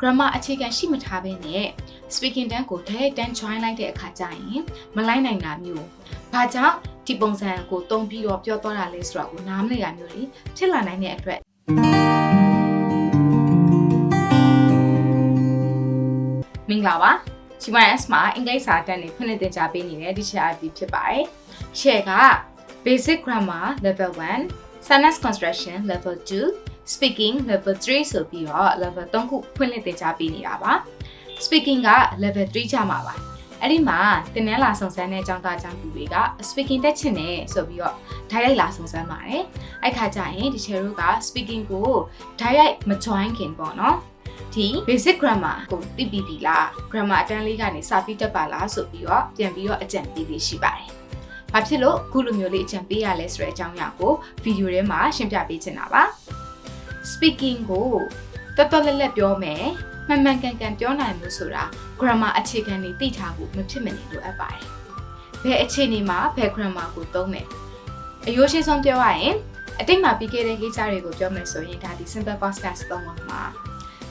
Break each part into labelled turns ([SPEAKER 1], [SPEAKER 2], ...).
[SPEAKER 1] grammar အခြေခံရှိမထားဘဲနဲ့ speaking တန်းကို direct တန်း join လိုက်တဲ့အခါကျရင်မလိုက်နိုင်တာမျိုးဘာကြောင့်ဒီပုံစံကိုသုံးပြီးတော့ပြောသွားတာလဲဆိုတော့ကိုနားမလည်တာမျိုးတွေဖြစ်လာနိုင်တဲ့အတွက်မင်္ဂလာပါ GYS မှာအင်္ဂလိပ်စာတန်းတွေဖွင့်လှစ်သင်ကြားပေးနေတဲ့ teacher IB ဖြစ်ပါတယ်။ share က basic grammar level 1 sentence construction level 2 speaking level 3 ဆိုပြီးတော့ level 3ခုဖွင့်လှစ်သင်ကြားပေးနေတာပါ speaking က level 3ကျမှာပါအဲ့ဒီမှာတင်နန်းလာစုံစမ်းတဲ့အကြောင်းသားအကြောင်းသူတွေက speaking တက်ချင်တယ်ဆိုပြီးတော့ direct လာစုံစမ်းပါတယ်အဲ့ခါကျရင်ဒီ share တို့က speaking ကို direct မ join ခင်ပေါ့နော်ဒီ basic grammar ကိုသိပြီးပြီလား grammar အတန်းလေးကနေစာပြီးတက်ပါလားဆိုပြီးတော့ပြန်ပြီးတော့အကြံပေးပြီးရှိပါတယ်ဘာဖြစ်လို့ခုလိုမျိုးလေးအကြံပေးရလဲဆိုတဲ့အကြောင်းအရာကိုဗီဒီယိုထဲမှာရှင်းပြပေးချင်တာပါ speaking ကိုတော်တော်လက်လက်ပြောမယ်မှန်မှန်ကန်ကန်ပြောနိုင်မှုဆိုတာ grammar အခြေခံတွေသိထားဖို့မဖြစ်မနေလိုအပ်ပါတယ်ဘယ်အခြေအနေမှာဘယ် grammar ကိုသုံးမယ်အရိုးရှင်းဆုံးပြောရရင်အတိတ်မှာပြီးခဲ့တဲ့ကိစ္စတွေကိုပြောမယ်ဆိုရင်ဒါဒီ simple past tense သုံးပါမှာ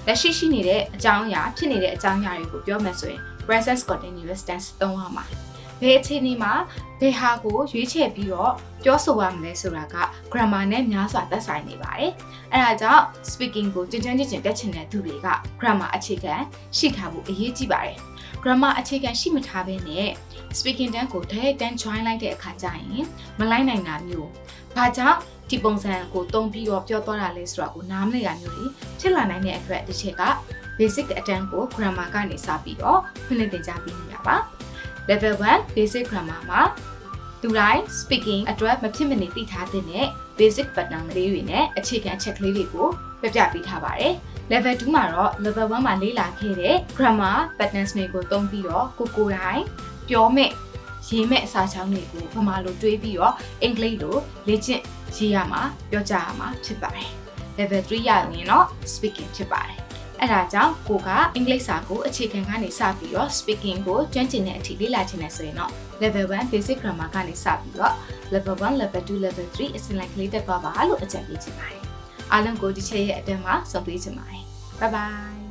[SPEAKER 1] လက်ရှိရှိနေတဲ့အကြောင်းအရာဖြစ်နေတဲ့အကြောင်းအရာတွေကိုပြောမယ်ဆိုရင် present continuous tense သုံးရမှာဘယ်အခြေအနေမှာဘယ်ဟာကိုရွေးချယ်ပြီးတော့ပြောဆိုရမလဲဆိုတာက grammar နဲ့များစွာသက်ဆိုင်နေပါတယ်။အဲဒါကြောင့် speaking ကိုကျဉ်းကျဉ်းတက်ချင်တဲ့သူတွေက grammar အခြေခံရှိထားဖို့အရေးကြီးပါတယ်။ grammar အခြေခံရှိမထားဘဲနဲ့ speaking တန်းကို direct တန်း join လိုက်တဲ့အခါကျရင်မလိုက်နိုင်တာမျိုး။ဘာကြောင့်ဒီပုံစံကိုသုံးပြီးတော့ပြောသွားတာလဲဆိုတော့ကိုနားမလည်တာမျိုးတွေဖြစ်လာနိုင်တဲ့အတွက်ဒီချက်က basic အတန်းကို grammar ကနေစပြီးတော့ဖွင့်လှစ်သင်ကြားပေးနေတာပါ။ level 1 basic grammar မှာသူတိုင်း speaking အတွက်မဖြစ်မနေသိထားတဲ့ basic pattern လေးတွေနဲ့အခြေခံအချက်ကလေးတွေကိုပြပြပေးထားပါတယ်။ level 2မှာတော့ level 1မှာလေ့လာခဲ့တဲ့ grammar patterns တွေကိုသုံးပြီးတော့ကိုယ်တိုင်ပြောမဲ့ရေးမဲ့အစာချောင်းတွေကိုဗမာလိုတွေးပြီးတော့အင်္ဂလိပ်လိုလေ့ကျင့်ရေးရမှာပြောကြရမှာဖြစ်ပါတယ်။ level 3ရရင်တော့ speaking ဖြစ်ပါတယ်။အဲဒါကြောင့်ကိုကအင်္ဂလိပ်စာကိုအခြေခံကနေစပြီးတော့ speaking ကိုကျွမ်းကျင်တဲ့အထိလေ့လာချင်တယ်ဆိုရင်တော့ level 1 basic grammar ကနေစပြီးတော့ level 1 level 2 level 3အစဉ်လိုက်ကလေးတက်သွားပါလို့အကြံပေးချင်ပါတယ်။အားလုံးကိုဒီချက်ရဲ့အတန်းမှာဆုံးဖြတ်ချင်ပါတယ်။ Bye bye